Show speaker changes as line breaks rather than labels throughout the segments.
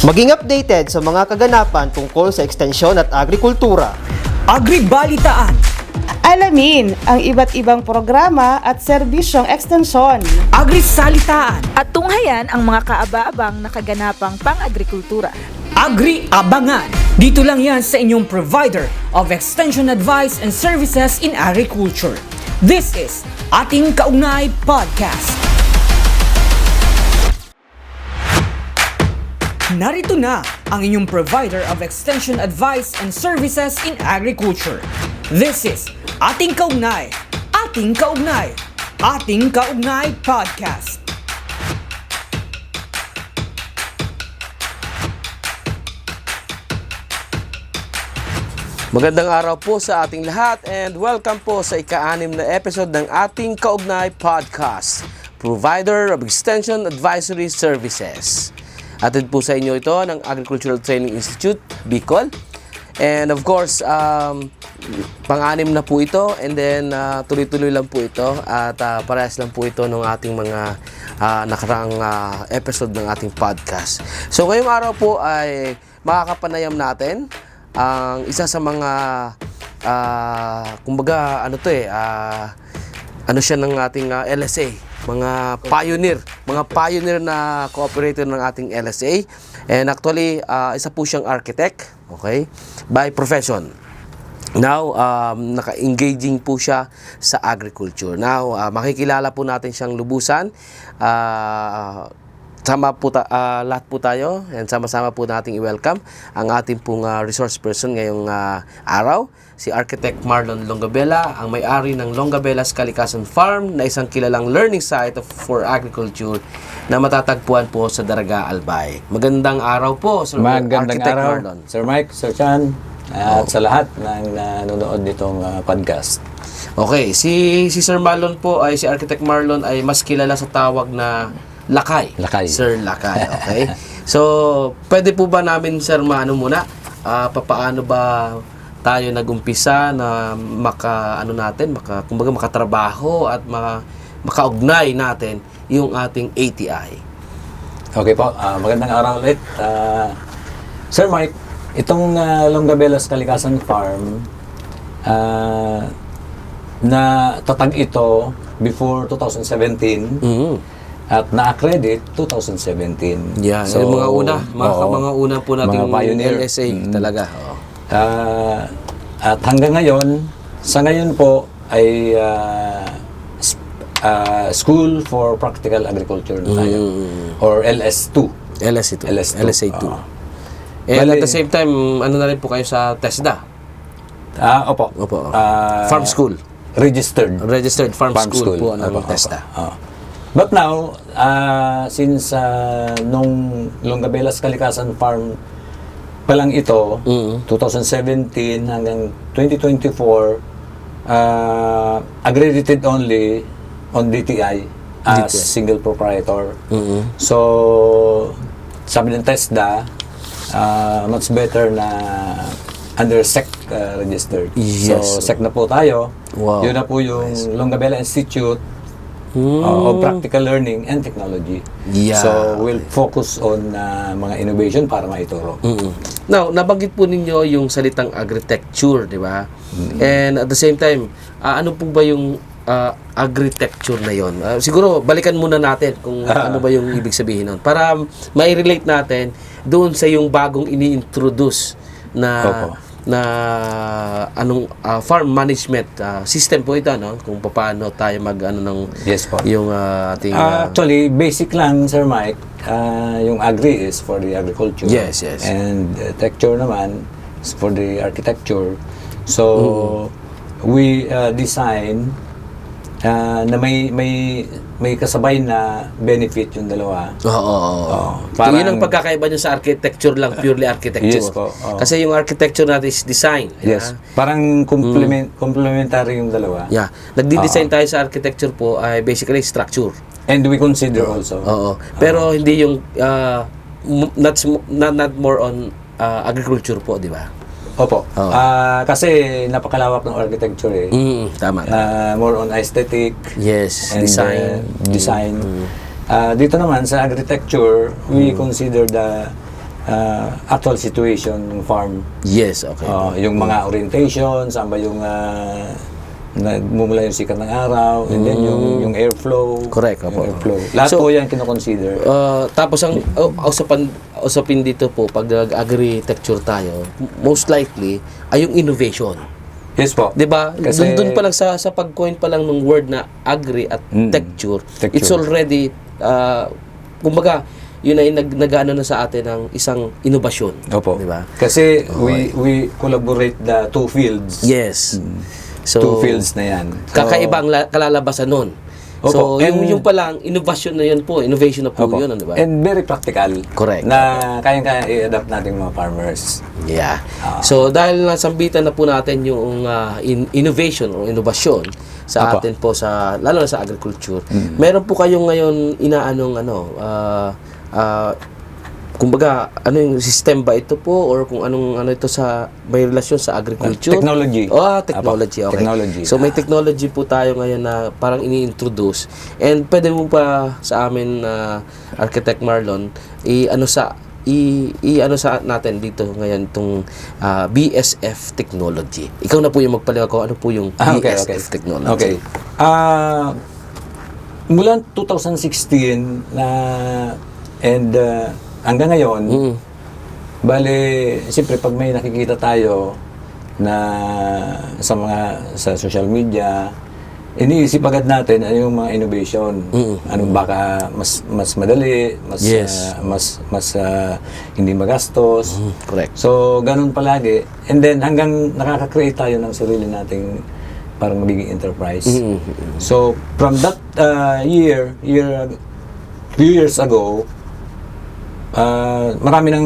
Maging updated sa mga kaganapan tungkol sa ekstensyon at agrikultura.
Agribalitaan.
Alamin ang iba't ibang programa at serbisyong ekstensyon.
Agrisalitaan.
At tunghayan ang mga kaaba-abang na kaganapang pang-agrikultura.
Agri-abangan. Dito lang yan sa inyong provider of extension advice and services in agriculture. This is Ating Kaugnay Podcast. Narito na ang inyong provider of extension advice and services in agriculture. This is Ating Kaugnay, Ating Kaugnay, Ating Kaugnay Podcast.
Magandang araw po sa ating lahat and welcome po sa ika-6 na episode ng ating Kaugnay Podcast, provider of extension advisory services. Atid po sa inyo ito ng Agricultural Training Institute, Bicol. And of course, pang-6 na po ito and then tuloy-tuloy lang po ito at parehas lang po ito ng ating mga nakaraang episode ng ating podcast. So ngayong araw po ay makakapanayam natin ang isa sa mga kumbaga ano siya ng ating LSA, mga pioneer na cooperator ng ating LSA. And actually isa po siyang architect, okay, by profession. Now naka-engaging po siya sa agriculture. Now makikilala po natin siyang lubusan. Lahat po tayo and sama-sama po nating i-welcome ang ating pong resource person ngayong araw, si Architect Marlon Longabella, ang may-ari ng Longabella's Kalikasan Farm na isang kilalang learning site for agriculture na matatagpuan po sa Daraga, Albay. Magandang araw po, Sir
Magandang
Architect
araw,
Marlon.
Sir Mike, Sir Chan, at sa lahat ng nanonood nitong podcast.
Okay, si Sir Marlon po si Architect Marlon ay mas kilala sa tawag na Lakay. Sir Lakay, okay? So, pwede po ba namin, sir, papaano ba tayo nagumpisa na kumbaga makatrabaho at makaugnay natin yung ating ATI? Okay
po, magandang araw ulit. Sir Mike, itong Longabella's Kalikasan Farm, na tatag ito before 2017, at na-accredit 2017.
Yeah, so, yung mga una po nating LSA talaga.
At hanggang ngayon, sa ngayon po ay School for Practical Agriculture na tayo, or LS2.
LSA2. And at the same time, ano na rin po kayo sa TESDA?
Opo.
Farm School.
Registered
Farm School po ang TESDA.
But now, since nung Longabella's Kalikasan Farm pa lang ito, 2017 hanggang 2024, accredited only on DTI as single proprietor. So, sabi ng TESDA, much better na under SEC registered.
Yes.
So, SEC na po tayo.
Wow.
Yun na po yung Longabella Institute of Practical Learning and Technology.
Yeah.
So, we'll focus on mga innovation para maituro.
Now, nabanggit po ninyo yung salitang agritecture, di ba? And at the same time, ano po ba yung agritecture na yon? Siguro, balikan muna natin kung ano ba yung ibig sabihin nun. Para mai-relate natin doon sa yung bagong ini-introduce na farm management system po ito, no? Kung paano tayo
Yes po.
yung ating
actually basic lang, Sir Mike, yung agri is for the agriculture.
Yes.
And texture naman is for the architecture. So we design na may kasabay na benefit yung dalawa.
Parang, yun ang pagkakaiba nyo sa architecture lang, purely architecture.
Yes po.
Kasi yung architecture natin is design.
Yes. Parang complementary yung dalawa.
Yeah. Nagdi-design tayo sa architecture po ay basically structure.
And we consider also.
Pero hindi yung not more on agriculture po, di ba?
Opo. Kasi napakalawak ng architecture eh.
Tama.
More on aesthetic.
Yes,
and,
design.
Dito naman sa architecture, we consider the actual situation ng farm.
Yes, okay.
Yung mga orientation, saan ba yung nagmumula yung sikat ng araw, and then yung airflow.
Correct,
yung
opo.
airflow. Lahat
So,
po yan kinoconsider.
Tapos ang usapin dito po, pag nag-agritecture tayo, most likely ay yung innovation.
Yes po.
'Di ba?
Kasi-
Doon pa lang sa pag-coin pa lang ng word na agri at texture,
Texture.
it's already kumbaga yun ay nag-ano na sa atin ng isang inobasyon.
Opo.
'Di ba?
Kasi we collaborate the two fields.
Yes. So
Two fields na yan. So,
kakaibang kalalabasan nun.
Opo.
So,
And-
yung pa lang, innovation na yun po, innovation na po
Opo.
yun, di ba?
And very practical.
Correct.
Na kayang-kaya i-adapt natin mga farmers.
Yeah. So, dahil nasambitan na po natin yung innovation o innovasyon sa
Opo.
atin po, lalo na sa agriculture, meron po kayong ngayon inaanong kumbaga, ano yung system ba ito po or kung anong ito sa may relasyon sa agriculture?
Technology.
Technology.
Apo,
Okay.
technology.
So may technology po tayo ngayon na parang ini-introduce. And pwede mo pa sa amin Architect Marlon i-ano sa natin dito ngayon itong BSF technology. Ikaw na po yung magpaliwanag ko ano po yung BSF technology.
Okay. Mula 2016 and hanggang ngayon, bale, siyempre pag may nakikita tayo na sa social media, iniisip agad natin ano yung mga innovation. Anong baka mas madali,
Yes.
mas hindi magastos.
Correct.
So, ganun palagi. And then, hanggang nakaka-create tayo ng sarili nating parang magiging enterprise. So, from that few years ago, marami ng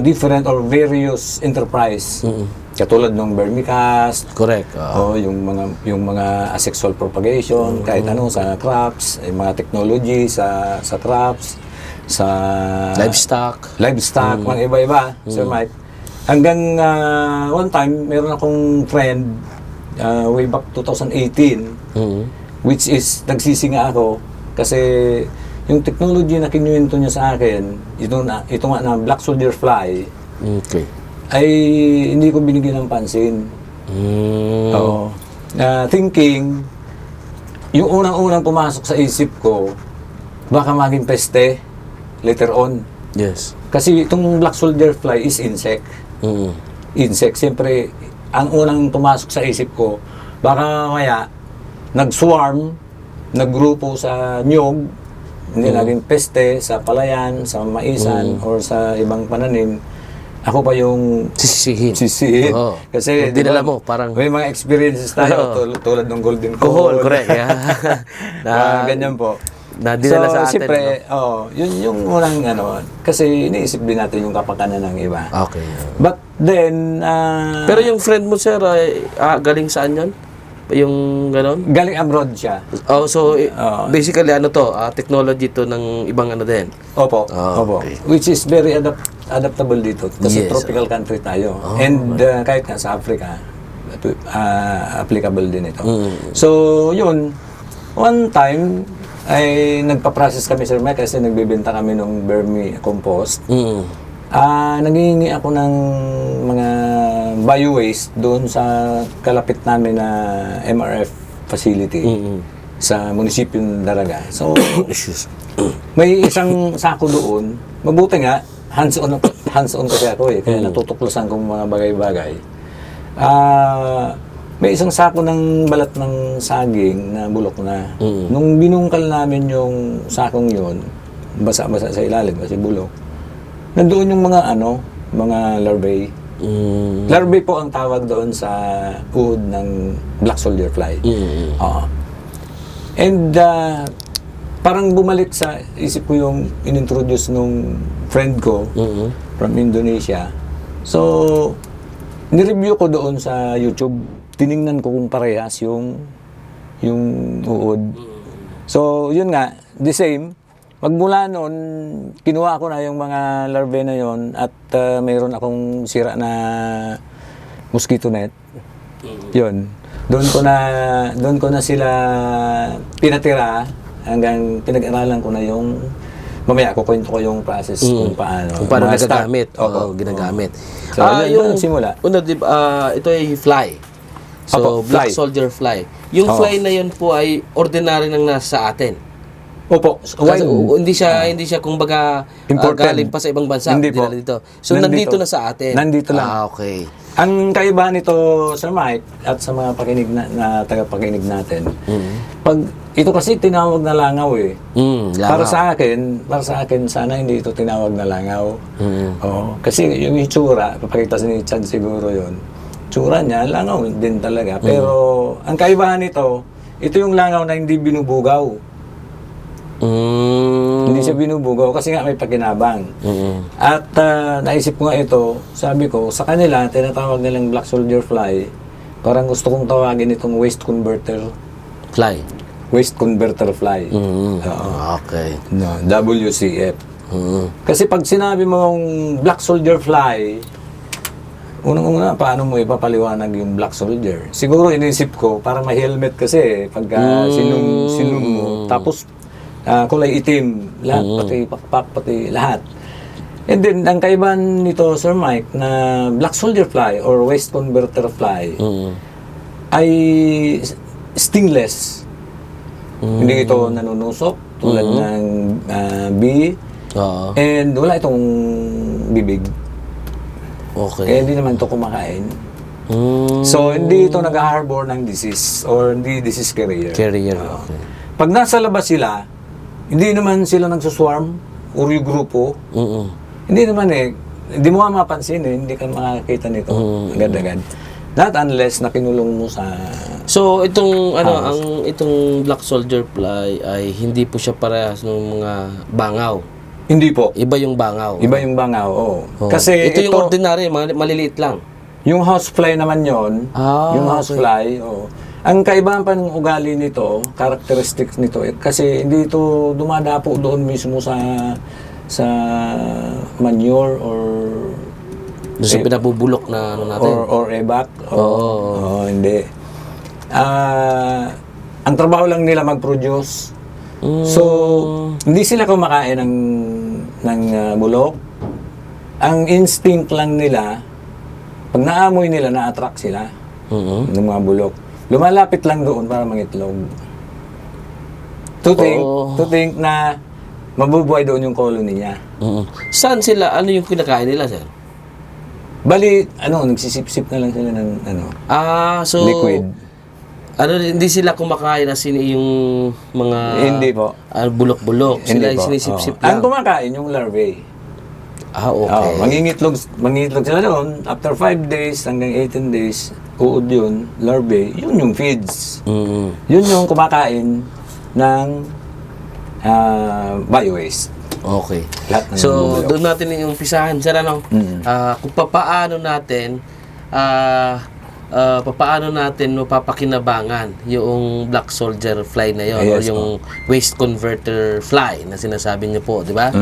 different or various enterprise. Katulad ng vermicast,
Correct.
yung mga asexual propagation, kahit ano sa crops, yung mga technology sa crops, sa livestock, mga iba-iba, Sir Mike. Hanggang one time, meron akong friend way back 2018, which is nagsisi nga ako kasi yung technology na kinuwento niya sa akin, ito nga na black soldier fly,
Okay.
ay hindi ko binigyan ng pansin. Oo. Thinking, yung unang-unang pumasok sa isip ko, baka maging peste later on.
Yes.
Kasi itong black soldier fly is insect. Insect. Siyempre, ang unang pumasok sa isip ko, baka maya, nag-swarm, naggrupo sa nyog, hindi naging peste sa palayan, sa maisan, or sa ibang pananim. Ako pa yung sisihin.
Oo.
Kasi
Dinala
diba,
mo, parang
may mga experiences tayo tulad ng golden
Kohol,
cohol.
correct. Yeah.
Ganyan po.
Na dinala sa atin.
Siyempre, yun yung unang kasi iniisip din natin yung kapakanan ng iba.
Okay.
But then,
Pero yung friend mo, sir, galing saan yan? Yung ganon?
galing abroad siya.
Oh, so basically technology to ng ibang din.
Opo, opo.
Okay.
Which is very adaptable dito kasi
Yes.
tropical country tayo. And kahit nga sa Africa, applicable din ito. So, yun, one time ay nagpa-process kami, Sir Mike, kasi nagbebenta kami ng vermicompost. Naghihingi ako ng mga bio-waste doon sa kalapit namin na MRF facility sa munisipyo ng Daraga. So, may isang sako doon. Mabuti nga, hands-on kasi ako kaya natutuklasan ko mga bagay-bagay. May isang sako ng balat ng saging na bulok na. Nung binungkal namin yung sakong yun, basa-basa sa ilalim kasi bulok, nandoon yung mga larvae. Larvae po ang tawag doon sa uod ng black soldier fly. And parang bumalik sa isip ko yung inintroduce nung friend ko from Indonesia. So, nireview ko doon sa YouTube. Tiningnan ko kung parehas yung uod. So, yun nga, the same. Magmula noon, kinuha ko na yung mga larvae na yon at mayroon akong sira na mosquito net. Yun. Doon ko na sila pinatira hanggang pinag-aralan ko na yung mamaya kukwento ko yung process kung paano.
Kung paano
Mga start.
nagagamit.
Oo,
ginagamit.
So, yun, simula.
Una, ito ay fly. So,
Opo,
Black
fly.
Soldier Fly. Yung
Oo.
fly na yun po ay ordinary nang nasa atin.
Opo.
Kasi, hindi siya kumbaga
Imported.
galing pa sa ibang bansa.
Hindi po.
dinala dito. So, nandito na sa atin.
Nandito lang.
Ah, okay.
Ang kaibahan nito, Sir Mike, at sa mga pakinig na tagapakinig natin, pag ito kasi tinawag na langaw eh.
Langaw.
Para sa akin, sana hindi ito tinawag na langaw. Oo, kasi yung itsura, papakita sa ni Chad siguro yun. Tsura niya, langaw din talaga. Pero ang kaibahan nito, ito yung langaw na hindi binubugaw. Hindi siya binubugaw kasi nga may pakinabang. At naisip ko nga ito, sabi ko, sa kanila, tinatawag nilang Black Soldier Fly. Parang gusto kong tawagin itong waste converter.
Fly.
Waste converter fly.
Okay.
No, WCF. Kasi pag sinabi mong Black Soldier Fly, unang-una, paano mo ipapaliwanag yung Black Soldier? Siguro inisip ko, para may helmet kasi, pagka sinum mo, tapos kulay itim, lahat, pati pakpak, pati lahat. And then, ang kaibahan nito, Sir Mike, na Black Soldier Fly or Waste Converter Fly ay stingless. Hindi ito nanunusok tulad ng bee. And wala itong bibig.
Okay.
Kaya hindi naman ito kumakain. So, hindi ito nag-harbor ng disease or hindi disease carrier.
Carrier. Okay.
Pag nasa labas sila, hindi naman sila nagsuswarm or yung grupo. Hindi naman hindi mo nga mapansin hindi ka makakita nito agad-agad. Not unless na kinulong mo sa...
So, itong Black Soldier Fly ay hindi po siya parehas ng mga bangaw.
Hindi po.
Iba yung bangaw.
Iba yung bangaw, oo.
Oh.
Kasi
ito yung ordinary, maliliit lang.
yung housefly naman yon, yung housefly, oo. Ang kaibahan pa ng ugali nito, characteristics nito, kasi hindi ito dumadapo doon mismo sa manure or
doon sa pinabubulok na ano natin.
or evac. Oo, hindi. Ang trabaho lang nila mag-produce. So, hindi sila kumakain ng bulok. Ang instinct lang nila, pag naamoy nila, na-attract sila ng mga bulok. Lumalapit lang doon para mangitlog. To think na mabubuhay doon yung colony niya.
Saan sila? Ano yung kinakain nila, sir?
Bali, nagsisip-sip na lang sila ng
So
liquid.
Hindi sila kumakain na yung mga
Hindi po.
Bulok-bulok. Sila
Hindi po.
sinisip-sip
Ang
lang.
kumakain yung larvae.
Okay.
Mangingitlog sila doon. After 5 days hanggang 18 days, uod yun, larvae, yun yung feeds. Yun yung kumakain ng bio-waste.
Okay.
Lahat ng
So,
bulok.
doon natin yung umpisahan, sir, kung papaano natin mapapakinabangan yung Black Soldier Fly na yun,
Yes,
o yung Waste Converter Fly na sinasabi niyo po, di ba?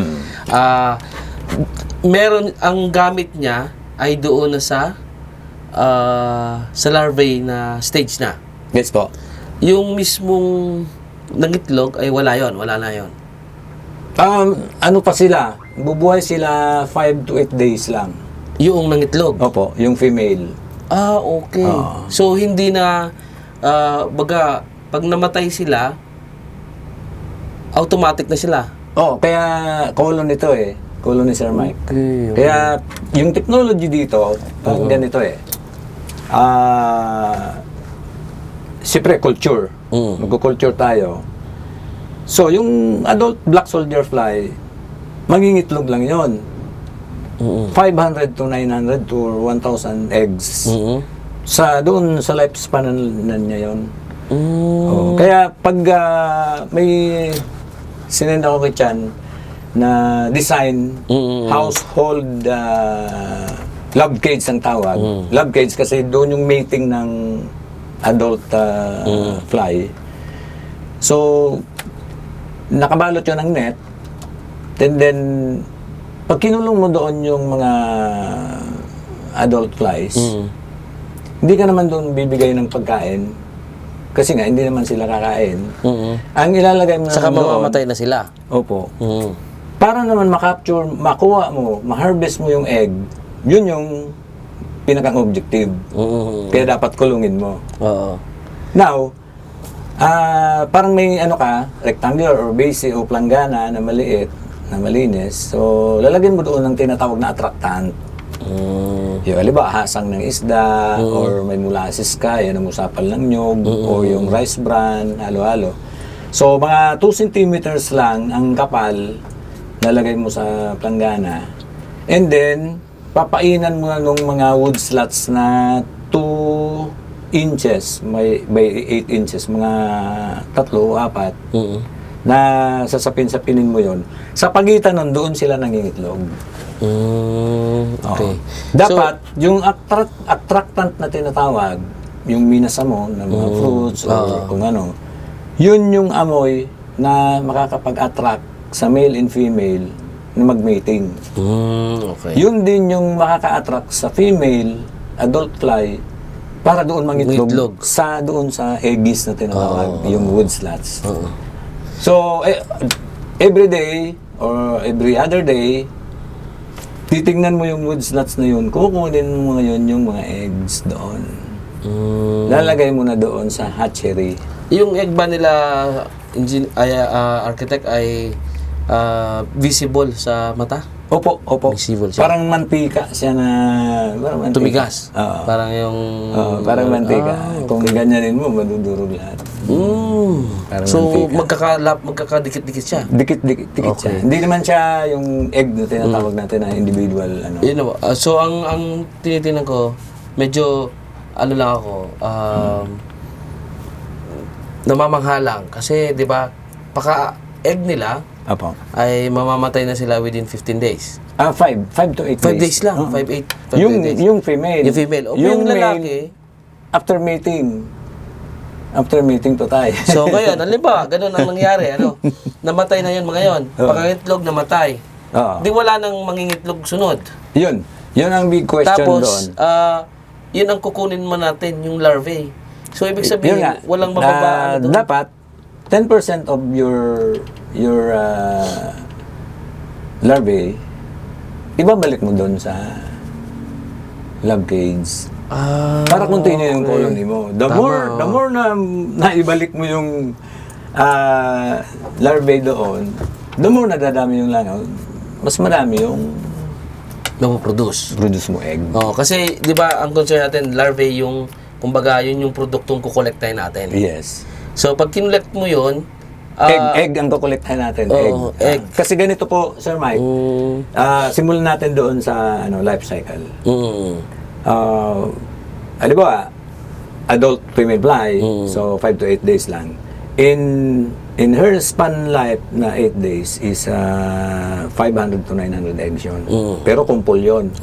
Meron, ang gamit niya ay doon na sa larvae na stage na.
Yes po.
Yung mismong nangitlog ay wala na yon.
Ano pa sila? Bubuhay sila 5 to 8 days lang.
Yung nangitlog?
Opo, yung female.
Okay. So, hindi na, pag namatay sila, automatic na sila.
Kaya colony ito colony, Sir Mike.
Okay.
Kaya yung technology dito, ganito siyempre culture. Magko-culture tayo. So, yung adult Black Soldier Fly, mangingitlog lang yon. 500 to 900 to 1,000 eggs. Doon sa lifespan niya yon. Kaya pag may sinend ako kay Chan na design household love cage ang tawag. Love cage kasi doon yung mating ng adult fly. So, nakabalot yun ng net. And then, pag kinulong mo doon yung mga adult flies, hindi ka naman doon bibigay ng pagkain. Kasi nga, hindi naman sila kakain. Ang ilalagay mo
Saka
naman doon,
mamamatay na sila.
Opo. para naman makapture, makuha mo, ma-harvest mo yung egg, yun yung pinakang objective. Kaya dapat kulungin mo.
Oo.
Now, parang may ano ka, rectangular or base o planggana na maliit, na malinis. So, lalagyan mo doon ng tinatawag na attractant. Yung halimbawa, hasang ng isda, or may molasses ka, yan ang musapal ng nyog, o yung rice bran, halo-halo. So, mga 2 centimeters lang ang kapal, lalagay mo sa planggana. And then, papainan mo na nung mga wood slats na 2 inches, by 8 inches, mga 3 o 4, na sasapin-sapinin mo yon. Sa pagitan nun, doon sila nangingitlog.
Okay.
Dapat, yung attractant na tinatawag, yung minasa mo ng mga fruits or kung ano, yun yung amoy na makakapag-attract sa male and female na mag-mating.
Okay.
Yun din yung makaka-attract sa female adult fly para doon mangitlog doon sa eggs na tinatawag, yung wood slats. So, every day or every other day, titingnan mo yung wood slats na yun, kukunin mo ngayon yung mga eggs doon. Lalagay mo na doon sa hatchery.
Yung egg ba nila, architect, ay visible sa mata?
Opo.
Visible siya.
Parang mantika siya na... Parang mantika.
Tumigas.
Oo.
Parang yung...
Parang mantika. Kung ganyanin mo, madudurog lahat. Parang
So,
mantika.
magkakadikit-dikit siya.
Dikit siya. Hindi naman siya yung egg na tinatawag natin na individual.
Yun know, so, ang tinitingnan ko, medyo, ano lang ako, namamangha lang. Kasi, di ba, paka-egg nila,
Apo.
ay mamamatay na sila within 15 days.
5 to 8 days.
5 days lang. 5 days.
Yung female.
Yung female. O yung lalaki,
after mating. After mating to tayo.
so ngayon, halimbawa, ganun ang nangyari. Namatay na yun mga yun. Pangangitlog, namatay.
Oo.
Di wala nang mangingitlog sunod.
Yun ang big question doon.
Tapos, yun ang kukunin mo natin, yung larvae. So, ibig sabihin, walang mababa.
Dapat, 10% of your larvae, ibabalik mo doon sa lab cage. Para continue yung colony mo. The more na naibalik mo yung larvae doon, the more nadadami yung langaw, mas marami yung
produce
mo egg.
Kasi, di ba, ang concern natin, larvae yung, kumbaga, yun yung produktong kukolektahin natin.
Yes.
So, pag kinolect mo yun,
egg ang kukolektahin natin.
Egg.
Kasi ganito po, Sir Mike, simulan natin doon sa life cycle. Halimbawa, adult female fly, so 5 to 8 days lang. In her span life na 8 days is 500 to 900 eggs yun. Pero kumpul yun.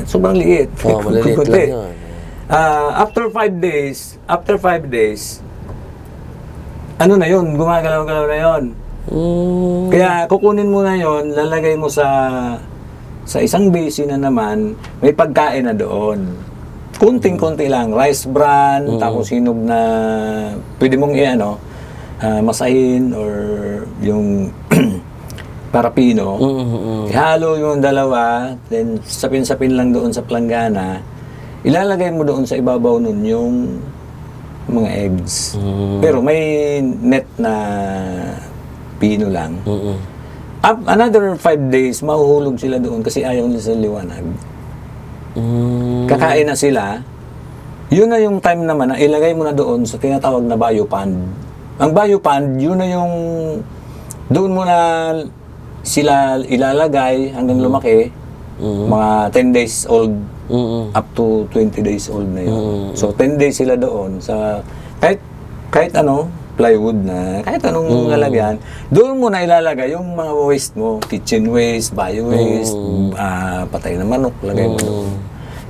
Sobrang liit.
Maliliit lang yun.
After 5 days, ano na yun? Gumagalaw-galaw na yun. Kaya kukunin mo na yun, lalagay mo sa isang basin na naman, may pagkain na doon. Kunting-kunti lang, rice bran, tapos hinog na pwede mong masahin or yung parapino. Ihalo yung dalawa, then sapin-sapin lang doon sa planggana. Ilalagay mo doon sa ibabaw nun yung mga eggs. Pero may net na pino lang. Another 5 days, mahuhulog sila doon kasi ayaw nila sa liwanag. Kakain na sila. Yun na yung time naman na ilagay mo na doon sa tinatawag na biopond. Ang biopond, yun na yung doon mo na sila ilalagay hanggang lumaki. Mga 10 days old up to 20 days old na yun. So 10 days sila doon sa kahit plywood na, kahit anong lalagyan, doon mo na ilalagay yung mga waste mo, kitchen waste, bio waste, patay na manok, lagay mo doon.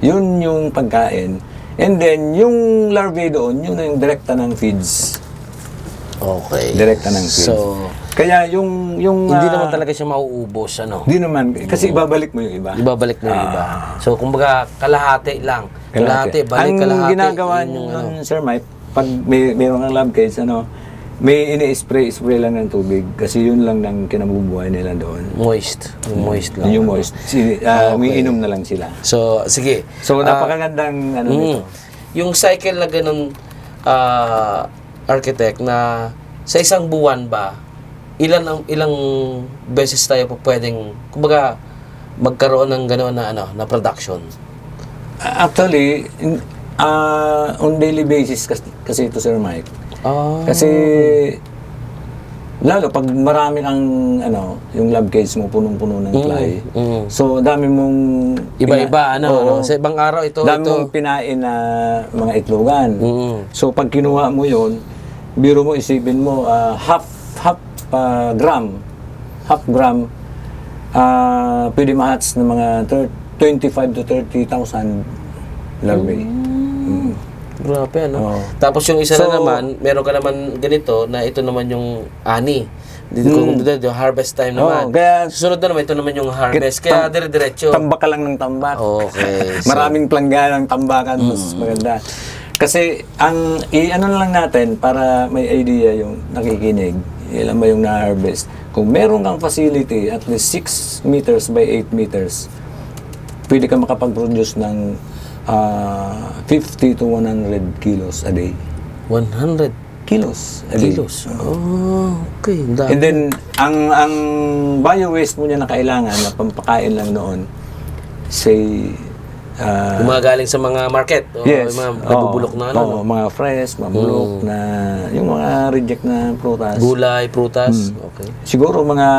Yun yung pagkain. And then, yung larvae doon, yun na yung direkta ng feeds.
Okay.
Direkta ng feeds.
So,
kaya yung
hindi naman talaga siya mauubos,
Hindi naman, kasi ibabalik mo yung iba.
Ibabalik mo yung iba. So, kumbaga, kalahati lang. Kalahati, balik
Ang
kalahati.
ginagawa
Yun yung
ng Sir Mike, pag mayroon ng lab cage, may ini-spray lang ng tubig kasi yun lang ng kinabubuhay nila doon.
Moist. Yung moist lang.
Yung moist. Umiinom na lang sila.
So, sige.
So, napakagandang nito.
Yung cycle na ganun, architect, na sa isang buwan ba, ilang beses tayo po pwedeng, kumbaga, magkaroon ng gano'n na production?
Actually, on daily basis kasi ito, Sir Mike. Kasi, lalo pag marami kang, yung lab cage mo, punong-puno ng fly. So, dami mong...
Iba-iba, sa ibang araw,
dami mong pinain na mga itlogan. So, pag kinuha mo yun, biro mo, isipin mo, half gram, pwede ma-hatch ng mga 25 to 30,000 larvae.
Grabe,
Oo.
Tapos yung isa
So,
na naman, meron ka naman ganito, na ito naman yung ani. Kung dito, harvest time naman.
kaya-
Susunod na naman, ito naman yung harvest. Kaya dire-diretso.
Tambak ka lang ng tambak.
Okay.
Maraming plangga ng tambakan, mas maganda. Kasi, ano na lang natin, para may idea yung nakikinig, ilan ba yung na-harvest. Kung meron kang facility, at least 6 meters by 8 meters, pwede ka makapag-produce ng 50 to 100 kilos a day.
100
Kilos a day.
kilos. Oh, okay.
And then, ang bio-waste mo niya na kailangan, na pampakain lang noon, say,
Yung mga galing sa mga market.
yes.
Yung mga nabubulok na
mga fresh, mabulok na, yung mga reject na prutas.
Gulay, prutas. Okay.
Siguro mga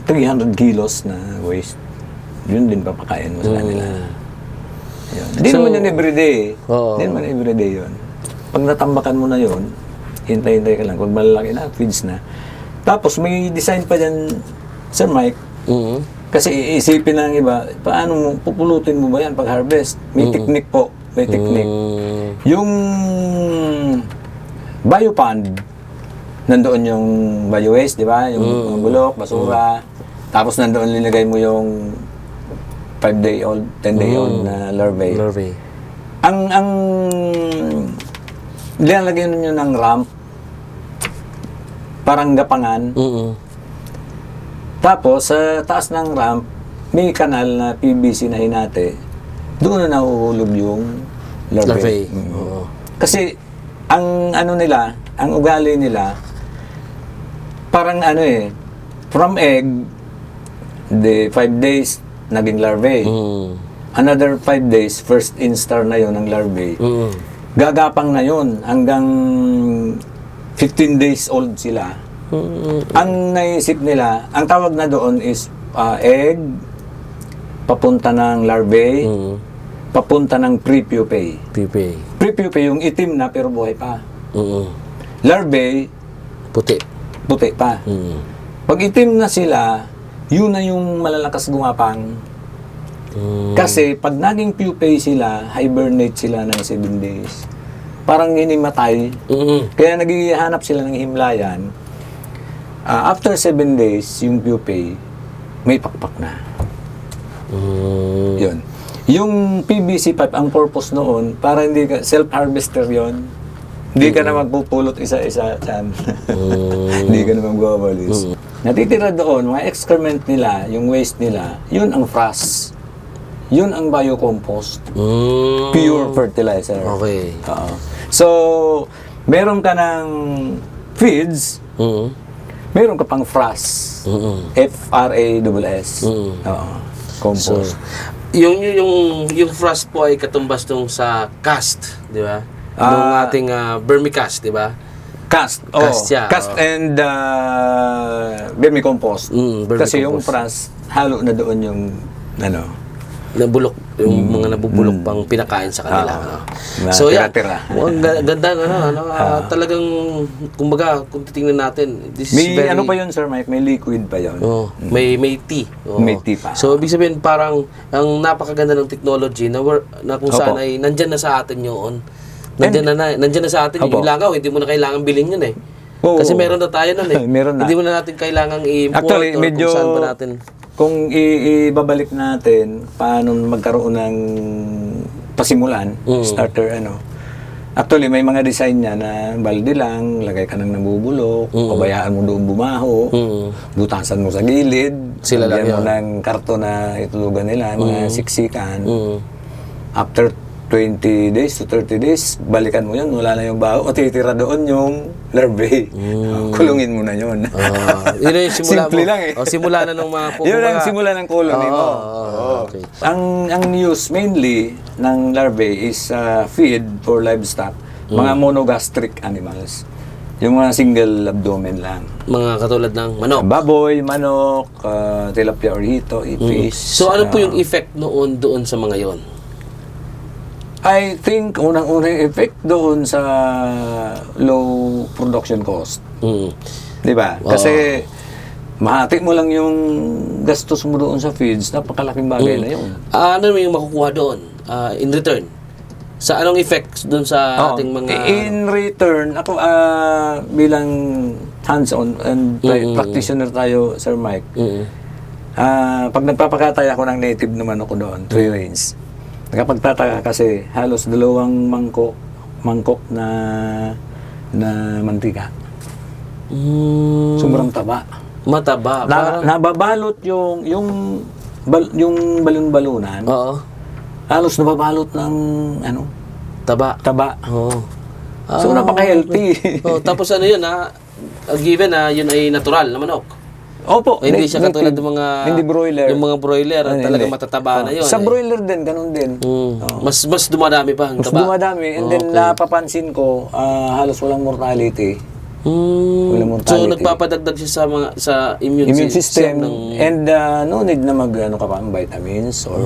300 kilos na waste. Yun din papakain mo sa kanila. Yun. Hindi naman yun everyday.
Oo.
Hindi naman everyday yun. Pag natambakan mo na yun, hintay-hintay ka lang. Pag malalaki na, feeds na. Tapos may design pa dyan, Sir Mike. Kasi iisipin ng iba, paano mo, pupulutin mo ba yan pag harvest? May technique po. May technique. Yung biopond, nandoon yung bio waste, di ba? Yung mga bulok, basura. Tapos nandoon linagay mo yung 5-day-old, 10-day-old na larvae.
Larvae.
Ang nilalagyan nyo ng ramp, parang gapangan. Tapos, sa taas ng ramp, may kanal na PVC na hinati. Doon na nahuhulog yung larvae.
Oo.
Kasi, ang ugali nila, parang from egg, the 5 days, naging larvae. Another 5 days, first instar na yon ng larvae. Gagapang na yon hanggang 15 days old sila. Ang naisip nila, ang tawag na doon is egg, papunta ng larvae, papunta ng pre-pupae. Pre-pupae, yung itim na pero buhay pa. Larvae, puti pa. Pag itim na sila, yun na yung malalakas gumapang. Kasi pag naging pupae sila, hibernate sila ng 7 days. Parang hinimatay. Kaya naghihanap sila ng himlayan. After 7 days, yung pupae, may pakpak na. Yun. Yung PVC pipe, ang purpose noon, para hindi ka, self-harvester yon. Hindi ka na magpupulot isa-isa dyan. Hindi ka na magwawalis. Natitira doon, mga excrement nila, yung waste nila, yun ang frass. Yun ang biocompost. Pure fertilizer.
Okay.
So, meron ka ng feeds, meron ka pang frass. F-R-A-S-S. Compost.
Yung frost po ay katumbas nung sa cast, di ba? Nung ating vermicast, di ba?
Cast.
Cast siya,
Cast and vermicompost. Kasi yung
vermicompost.
frass, halo na doon yung
Nabulok, yung mga nabubulok pang pinakain sa kanila.
Na
So, yan.
tira-tira.
Ganda, talagang, kumbaga, kung titingnan natin, this is
May
very...
ano pa yun, Sir Mike? May liquid pa yun.
May tea.
May tea pa.
So, ibig sabihin, parang, ang napakaganda ng technology na kung saan ay, nandyan na sa atin yun. Nandyan na sa atin yung langaw, hindi mo na kailangan bilhin yun eh.
Oo.
Kasi meron na tayo nun eh.
Meron na.
Hindi mo na natin kailangang i-import
Actually,
or
medyo,
kung saan ba natin.
Kung ibabalik natin, paano magkaroon ng pasimulan, starter, Actually, may mga design niya na balde lang, lagay ka ng nabubulok, pabayaan mo doon bumaho, butasan mo sa gilid,
Sila lang
lagyan mo
yun.
ng karton na itulugan nila, mga siksikan. After 20 days to 30 days, balikan mo yun, wala na yung baho, o titira doon yung larvae. Kulungin mo na yun.
Yun yung simula
Simple
mo.
lang eh.
O, simula na nung mga
Yun ang simula ng colony mo.
Okay.
Ang use mainly ng larvae is feed for livestock, mga monogastric animals. Yung mga single abdomen lang.
Mga katulad ng manok.
Baboy, manok, tilapia or hito, fish.
So ano po yung effect noon doon sa mga yon?
I think unang-unang effect doon sa low production cost. Di ba? Kasi mahati mo lang yung gastos mo doon sa feeds, napakalaking bagay na yun.
Ano yung makukuha doon in return? Sa anong effect doon sa ating mga...
In return, ako bilang hands-on and practitioner tayo, Sir Mike, pag nagpapakatay ako ng native naman ako doon, 3 range, nakapagtataka kasi halos 2 mangkok na mantika. Sobrang taba.
Mataba.
Nababalot yung balon-balunan.
Oo.
Halos nababalot ng
Taba.
taba.
Oo.
So napaka-healthy.
Tapos ano yun given na yun ay natural na manok.
Opo.
Hindi siya katulad ng mga...
Hindi broiler.
Yung mga broiler, talagang
hindi.
matataba na yun.
Sa broiler din, ganun din.
Mas dumadami pa ang
Mas
taba.
dumadami. And then napapansin ko, halos walang mortality. Walang
So
mortality.
nagpapadagdag siya sa immune
system.
ng...
And no need na vitamins or...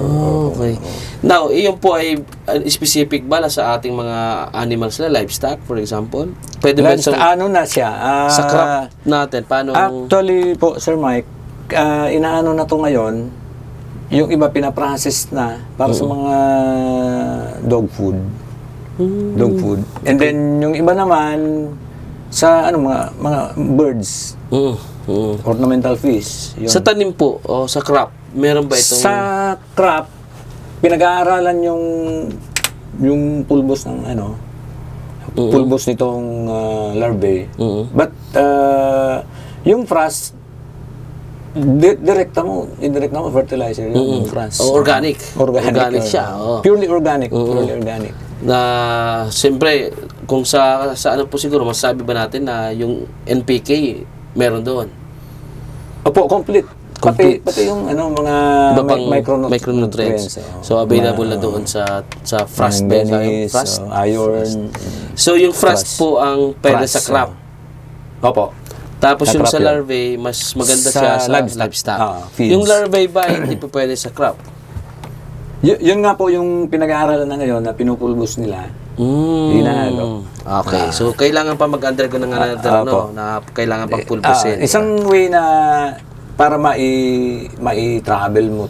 Okay. Now, iyon po ay specific bala sa ating mga animals na livestock, for example? Pwede ba sa
na siya?
sa crop natin? Paano?
Actually po, Sir Mike, inaano na to ngayon, yung iba pinaprocess na para sa mga dog food. Dog food. And then, yung iba naman, sa mga birds, ornamental fish. Yun.
Sa tanim po, o sa crop, meron ba itong...
Sa crop, pinag-aaralan yung pulbos ng pulbos nitong larvae. But yung frass, direkta mo fertilizer yung frass.
Organic.
Organic
siya. Oh.
Purely organic. Purely organic.
Na siyempre kung sa ano po siguro masasabi ba natin na yung NPK meron doon.
Opo, complete. Pati yung mga
Iba pang
micronutrients.
So available na doon sa frost bed,
Manganese, iron.
So yung frost po ang pwede sa crop.
Opo.
Tapos
Sa
yung
crop
sa
yun.
larvae mas maganda
Sa
siya sa
livestock.
livestock.
Feeds.
Yung larvae ba hindi po pwede sa crop?
Yun nga po yung pinag-aaralan na ngayon na pinupulbos nila. Hinahalo.
Okay. So kailangan pa mag-undergo ng na kailangan pang pulbusin.
Isang way na para mai-travel mo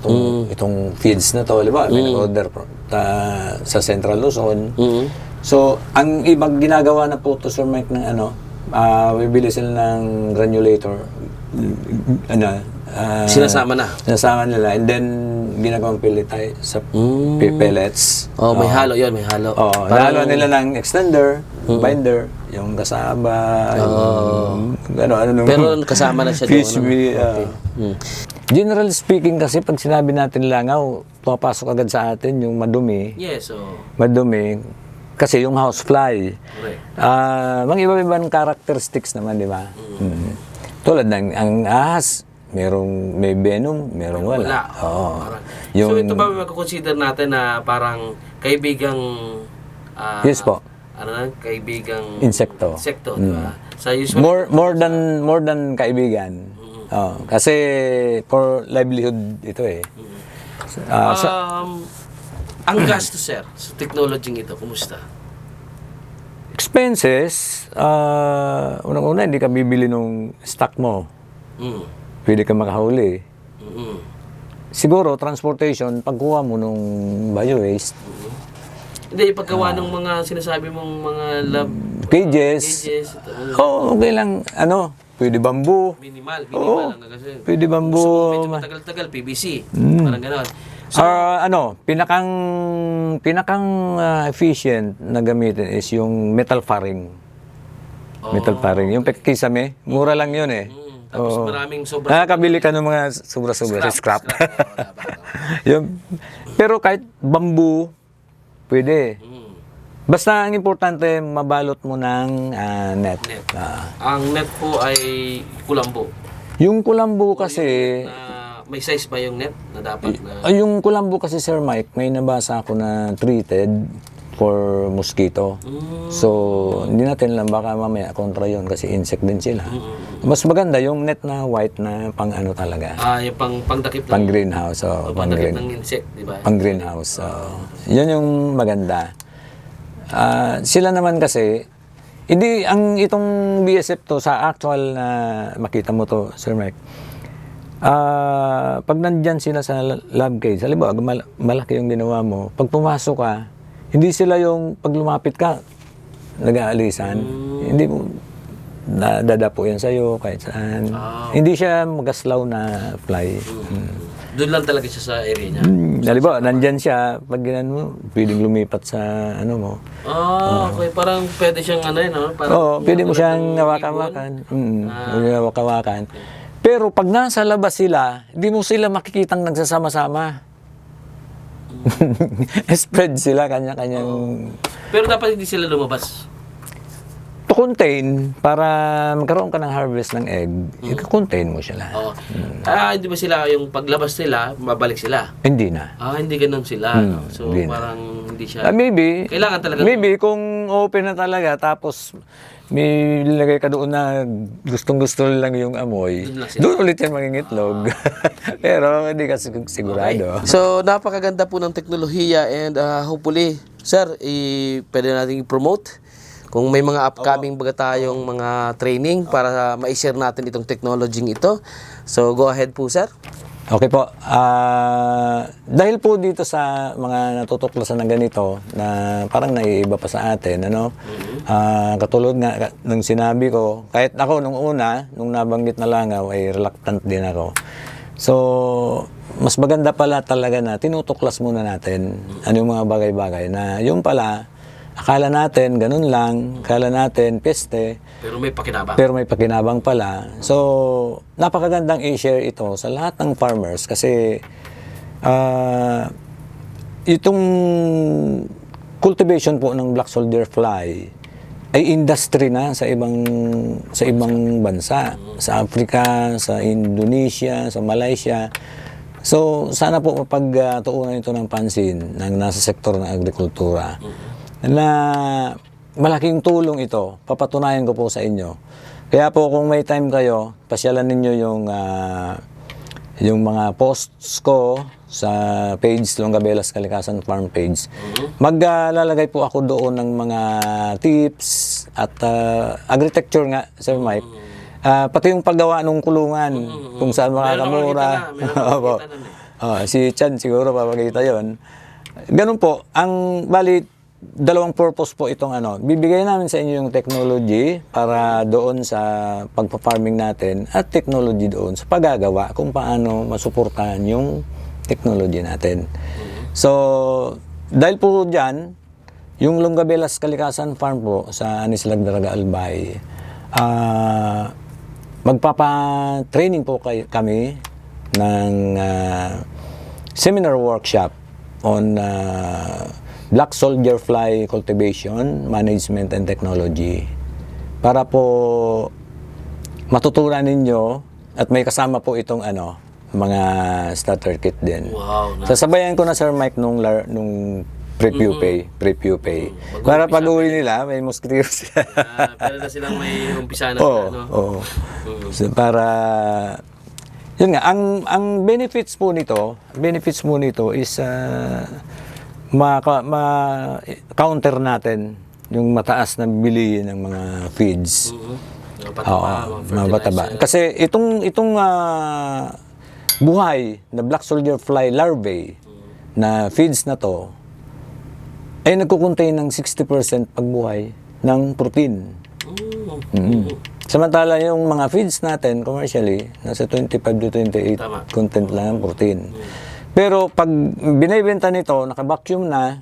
itong feeds na to, di ba? May nag-order sa Central Luzon. So, ang ibang ginagawa na po to, Sir Mike, ng bibili sila ng granulator.
Sinasama na.
Sinasama nila. And then, ginagawang pelletay sa pellets.
Oh, may halo 'yon, may halo.
Halo nila ng extender, binder, yung kasaba, yung
Pero kasama na siya
fish
doon.
Generally speaking kasi pag sinabi natin langaw, papasok agad sa atin yung madumi.
Yes,
Madumi kasi yung housefly.
Correct.
Mga iba-ibang characteristics naman, di ba? Tulad ng ang ahas, may venom, merong wala. Oo.
So ito ba magko-consider natin na parang kaibigang
yes po.
Kaibigang
Insekto,
di ba? So usually
more than kaibigan. Kasi for livelihood ito eh.
Ang gastos, sir, sa technology ito, kumusta?
Expenses, unang-una hindi ka bibili nung stock mo. Pwede ka makahuli. Siguro, transportation, pagkuha mo nung bio-waste.
Hindi, paggawa ng mga sinasabi mong mga lab
Cages. Okay lang. Pwede bamboo.
Minimal lang kasi.
Pwede bamboo.
Gusto mo medyo matagal-tagal, PVC. Parang gano'n.
Pinakang efficient na gamitin is yung metal faring. Metal faring. Yung kisame, mura lang yun eh.
Tapos
Oo.
maraming sobra.
Nakakabili ka ng mga sobra-sobra. Scrap. Pero kahit bamboo, pwede. Basta ang importante, mabalot mo ng net.
Net. Ang net po ay kulambo.
Yung kulambo kasi,
May size ba yung net na dapat na?
yung kulambo kasi Sir Mike, may nabasa ako na treated for mosquito. So, hindi natin lang baka mamaya kontra yun kasi insect din sila. Mas maganda yung net na white na pang ano talaga.
Yung pangdakip
Pang greenhouse.
pangdakip ng insect, di ba?
Pang greenhouse. Yun yung maganda. Sila naman kasi, hindi, itong BSF to, sa actual na makita mo to, Sir Mike, pag nandyan sila sa lab cage, halimbawa, malaki yung ginawa mo, pag pumasok ka, hindi sila yung pag lumapit ka, nag-aalisan. Hindi mo, nadadapo yan sa'yo, kahit saan. Hindi siya magaslaw na fly.
Doon lang talaga siya sa area niya.
Halimbawa, nandyan siya, pag ginan mo, pwedeng lumipat sa ano mo.
Okay. Parang pwede siyang ano yun, no?
Oo, pwede mo siyang hawakan-hawakan. Hawakan. Pero pag nasa labas sila, hindi mo sila makikitang nagsasama-sama. Spread sila kanya-kanyang...
Pero dapat hindi sila lumabas.
To contain, para magkaroon ka ng harvest ng egg, i-contain mo sila.
Oo. Hindi ba sila, yung paglabas nila, mabalik sila?
Hindi na.
Hindi ganun sila. No? So,
hindi na.
parang hindi siya...
Maybe.
Kailangan talaga...
Maybe kung open na talaga, tapos may lagay ka doon na gustong-gusto lang yung amoy, doon ulit yan mangingitlog. Pero hindi ka sigurado.
Okay. So, napakaganda po ng teknolohiya and hopefully, sir, pwede natin i-promote kung may mga upcoming baga tayong mga training para ma-share natin itong technology ito. So, go ahead po, sir.
Okay po. Dahil po dito sa mga natutuklasan na ganito na parang naiiba pa sa atin, ano? Katulad nga ng sinabi ko, kahit ako nung una, nung nabanggit na langaw, ay reluctant din ako. So, mas maganda pala talaga na tinutuklas muna natin ano yung mga bagay-bagay na yung pala, akala natin ganun lang, akala natin peste,
Pero may pakinabang.
pero may pakinabang pala. So, napakagandang i-share ito sa lahat ng farmers kasi itong cultivation po ng black soldier fly ay industry na sa ibang bansa, sa Africa, sa Indonesia, sa Malaysia. So, sana po mapagtuunan ito ng pansin ng nasa sektor ng agrikultura na malaking tulong ito. Papatunayan ko po sa inyo. Kaya po kung may time kayo, pasyalan ninyo yung mga posts ko sa page Longabelas Kalikasan Farm page. Maglalagay po ako doon ng mga tips at agriculture nga, Sir Mike. Pati yung paggawa ng kulungan, kung saan makakamura. Si Chan siguro papakita yon. Ganun po, ang bali, dalawang purpose po itong bibigay namin sa inyo yung technology para doon sa pagpa-farming natin at technology doon sa paggagawa kung paano masuportahan yung technology natin. So, dahil po dyan, yung Longabelas Kalikasan Farm po sa Anislag Daraga Albay, magpapa-training po kami ng seminar workshop on black soldier fly cultivation, management, and technology. Para po matutunan ninyo at may kasama po itong mga starter kit din.
Wow, nice.
Sasabayan ko na Sir Mike nung preview pay. Para pag-uwi nila, may mosquito sila.
Pero na silang may umpisa na.
So, para yun nga, ang benefits mo nito is ma-counter natin yung mataas na bilihin ng mga feeds. Mabataba. Kasi itong buhay na black soldier fly larvae na feeds na to ay nagkukontain ng 60% pagbuhay ng protein. Samantala yung mga feeds natin commercially nasa 25 to 28 content lang ng protein. Pero pag binibenta nito, naka-vacuum na,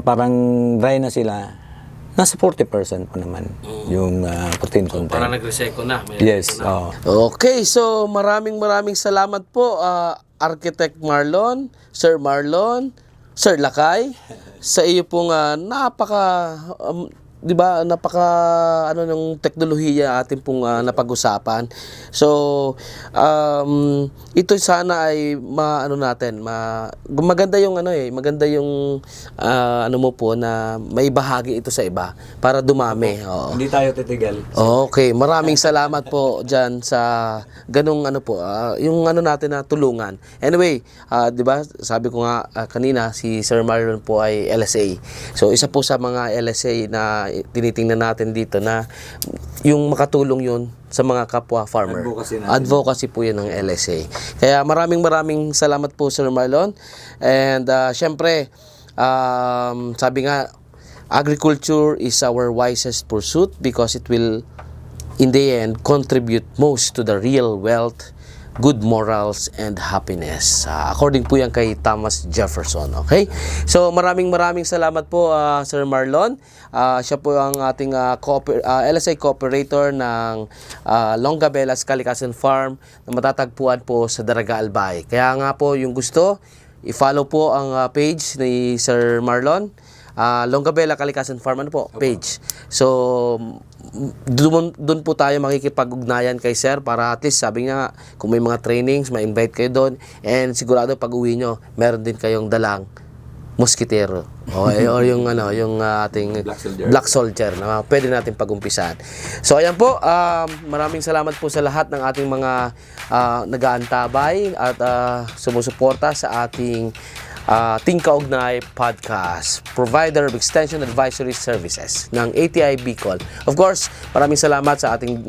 parang dry na sila, nasa 40% pa naman yung protein content.
Parang nag-reseco na.
Yes. Oo.
Okay, so maraming salamat po, Architect Marlon, Sir Marlon, Sir Lakay, sa iyo pong di ba, ng teknolohiya atin pong napag-usapan. So, ito sana ay maganda yung maganda yung mo po na may bahagi ito sa iba para dumami. Oo.
Hindi tayo titigal.
Okay, maraming salamat po diyan sa ganung yung natin na tulungan. Anyway, 'di ba, sabi ko nga kanina si Sir Marlon po ay LSA. So isa po sa mga LSA na tinitingnan natin dito na yung makatulong yun sa mga kapwa farmer. Advocacy po yun ng LSA. Kaya maraming salamat po Sir Marlon. And syempre, sabi nga, agriculture is our wisest pursuit because it will in the end contribute most to the real wealth, good morals, and happiness. According po yan kay Thomas Jefferson. Okay? So, maraming salamat po, Sir Marlon. Siya po ang ating LSA cooperator ng Longabelas Kalikasan Farm na matatagpuan po sa Daraga Albay. Kaya nga po, yung gusto, i-follow po ang page ni Sir Marlon. Longabella Kalikasan Farm page. So doon po tayo makikipag-ugnayan kay Sir para at least sabi niya kung may mga trainings, ma-invite kayo doon, and sigurado pag uwi nyo meron din kayong dalang moskitero or yung ating black soldier na pwede natin pag-umpisan. So ayan po, maraming salamat po sa lahat ng ating mga nag-aantabay at sumusuporta sa ating Ating Kaugnay Podcast, provider of extension advisory services ng ATI Bicol. Of course, maraming salamat sa ating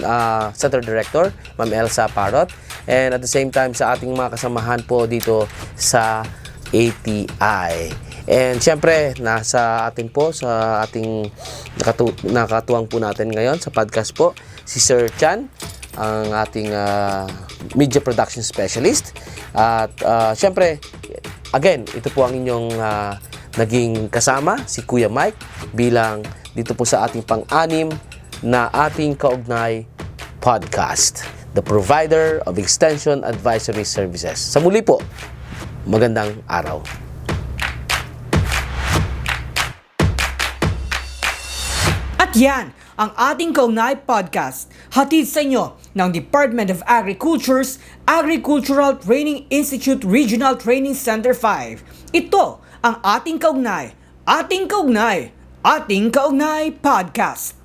Center Director, Ma'am Elsa Parot, and at the same time sa ating mga kasamahan po dito sa ATI. And syempre, nasa atin po, sa ating nakatuwang po natin ngayon sa podcast po, si Sir Chan, ang ating media production specialist. At syempre, again, ito po ang inyong naging kasama, si Kuya Mike, bilang dito po sa ating pang-anim na Ating Kaugnay Podcast, the provider of extension advisory services. Sa muli po, magandang araw.
At yan ang Ating Kaugnay Podcast, hatid sa inyo ng Department of Agriculture's Agricultural Training Institute Regional Training Center 5. Ito ang Ating Kaugnay, Ating Kaugnay, Ating Kaugnay Podcast.